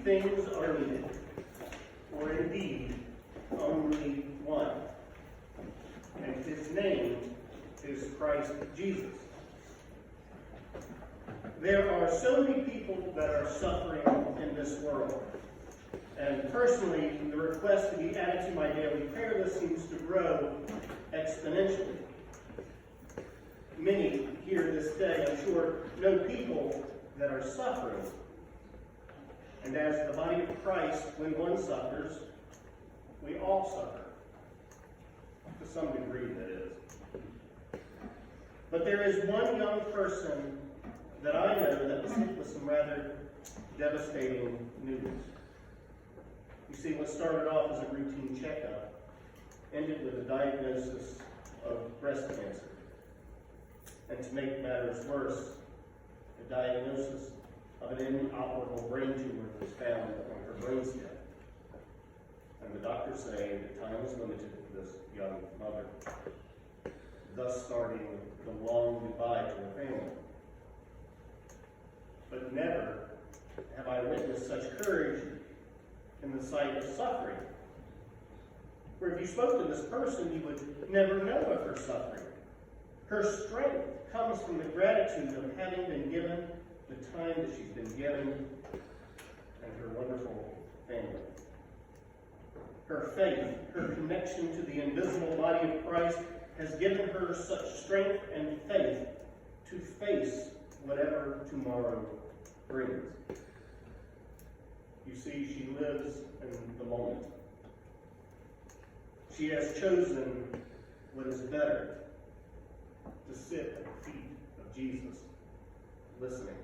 things are needed, or indeed only one, and his name is Christ Jesus. There are so many people that are suffering in this world, and personally, the request to be added to my daily prayer list seems to grow exponentially. Many here this day, I'm sure, know people that are suffering. And as the body of Christ, when one suffers, we all suffer. To some degree, that is. But there is one young person that I know that was hit with some rather devastating news. You see, what started off as a routine checkup ended with a diagnosis of breast cancer. And to make matters worse, a diagnosis of an inoperable brain tumor was found on her brainstem. And the doctors say that time is limited for this young mother, thus starting the long goodbye to her family. But never have I witnessed such courage in the sight of suffering. For if you spoke to this person, you would never know of her suffering. Her strength comes from the gratitude of having been given the time that she's been given and her wonderful family. Her faith, her connection to the invisible body of Christ has given her such strength and faith to face whatever tomorrow brings. You see, she lives in the moment. She has chosen what is better, to sit at the feet of Jesus, listening.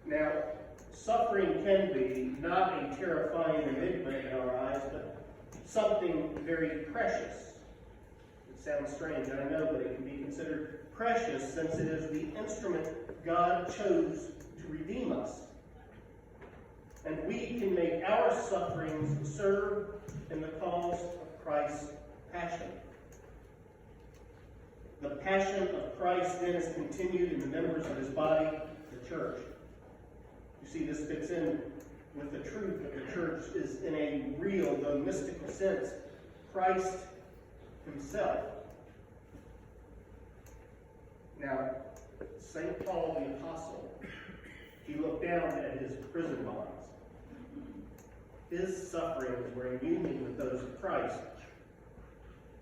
Now, suffering can be not a terrifying enigma in our eyes, but something very precious. It sounds strange, I know, but it can be considered precious since it is the instrument God chose to redeem us. And we can make our sufferings serve in the cause of Christ's passion. The passion of Christ then is continued in the members of his body, the church. You see, this fits in with the truth that the church is, in a real, though mystical sense, Christ himself. Now, St. Paul the Apostle, he looked down at his prison bonds. His sufferings were in union with those of Christ.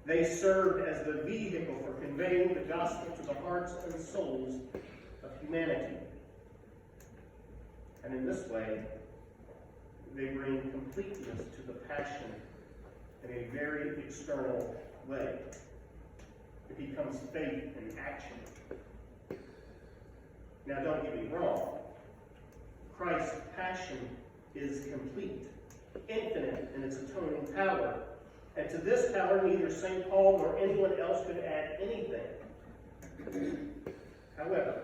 They served as the vehicle for conveying the gospel to the hearts and souls of humanity. And in this way, they bring completeness to the passion in a very external way. It becomes faith in action. Now, don't get me wrong. Christ's passion is complete, infinite in its atoning power. And to this power, neither St. Paul nor anyone else could add anything. However,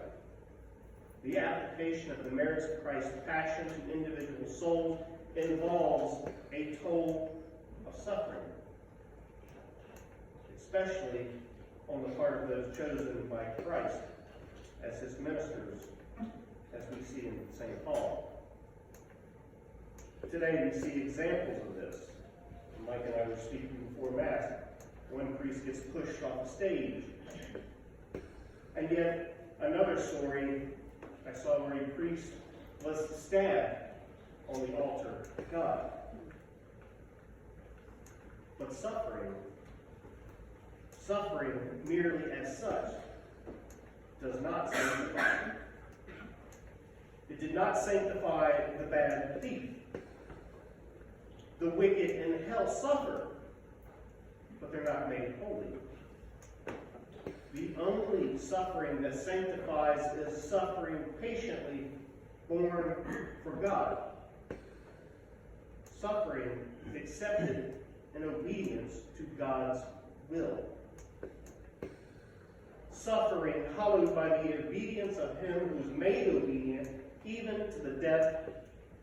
the application of the merits of Christ's passion to individual souls involves a toll of suffering, especially on the part of those chosen by Christ as his ministers, as we see in St. Paul. Today we see examples of this. Mike and I were speaking before Mass. One priest gets pushed off the stage. And yet, another story I saw where a priest was stabbed on the altar of God. But suffering merely as such, does not sanctify. It did not sanctify the bad thief. The wicked in hell suffer, but they're not made holy. The only suffering that sanctifies is suffering patiently borne for God. Suffering accepted in obedience to God's will. Suffering hallowed by the obedience of him who was made obedient even to the death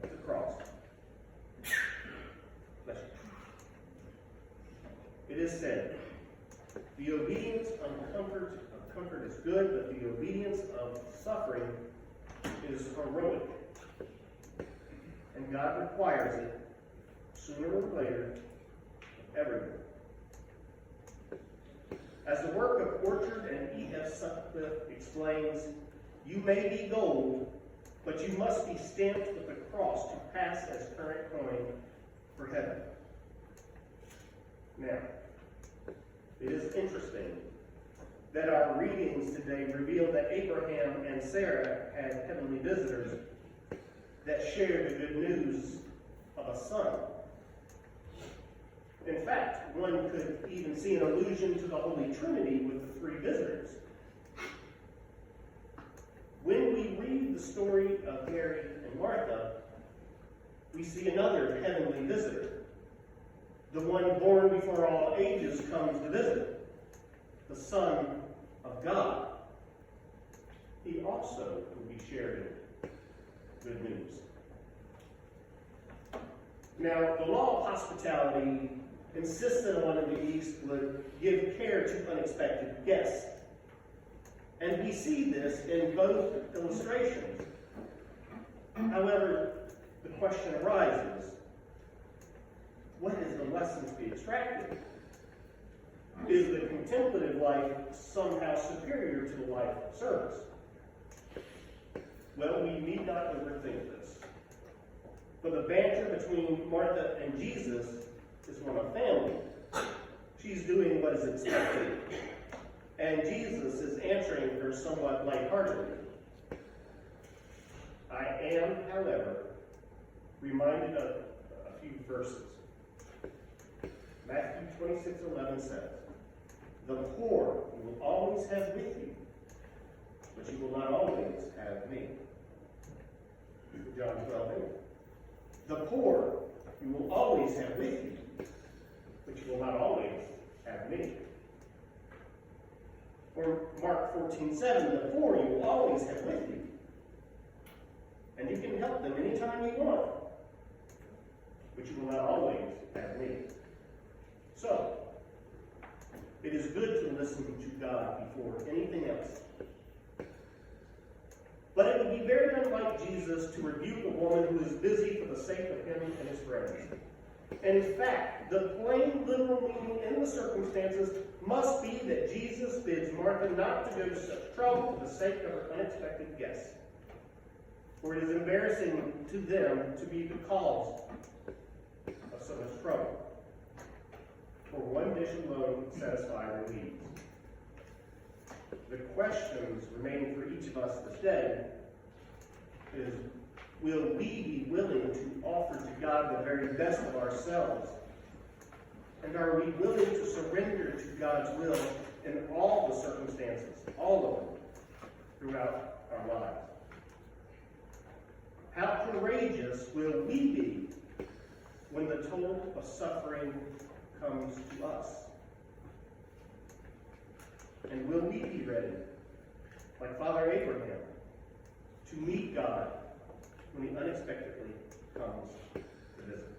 of the cross. It is said, the obedience of comfort is good, but the obedience of suffering is heroic. and God requires it, sooner or later, of everyone. As the work of Orchard and E.F. Sutcliffe explains, you may be gold, but you must be stamped with the cross to pass as current coin for heaven. Now, it is interesting that our readings today reveal that Abraham and Sarah had heavenly visitors that shared the good news of a son. In fact, one could even see an allusion to the Holy Trinity with the three visitors. When we read the story of Mary and Martha, we see another heavenly visitor. The one born before all ages comes to visit, the Son of God. He also will be sharing good news. Now, the law of hospitality insisted on in the East would give care to unexpected guests. And we see this in both illustrations. However, the question arises, what is the lesson to be extracted? Is the contemplative life somehow superior to the life of service? Well, we need not overthink this. For the banter between Martha and Jesus is one of family. She's doing what is expected, and Jesus is answering her somewhat lightheartedly. I am, however, reminded of a few verses. Matthew 26:11 says, the poor you will always have with you, but you will not always have me. John 12:8. The poor you will always have with you, but you will not always have me. Or Mark 14:7, the poor you will always have with you, and you can help them anytime you want, but you will not always have me. So, it is good to listen to God before anything else. But it would be very unlike Jesus to rebuke a woman who is busy for the sake of him and his friends. And in fact, the plain literal meaning in the circumstances must be that Jesus bids Martha not to go to such trouble for the sake of her unexpected guests. For it is embarrassing to them to be the cause of so much trouble. For one dish alone satisfy their needs. The questions remaining for each of us this day is, will we be willing to offer to God the very best of ourselves? And are we willing to surrender to God's will in all the circumstances, all of them, throughout our lives? How courageous will we be when the toll of suffering comes to us? And will we be ready, like Father Abraham, to meet God when he unexpectedly comes to visit?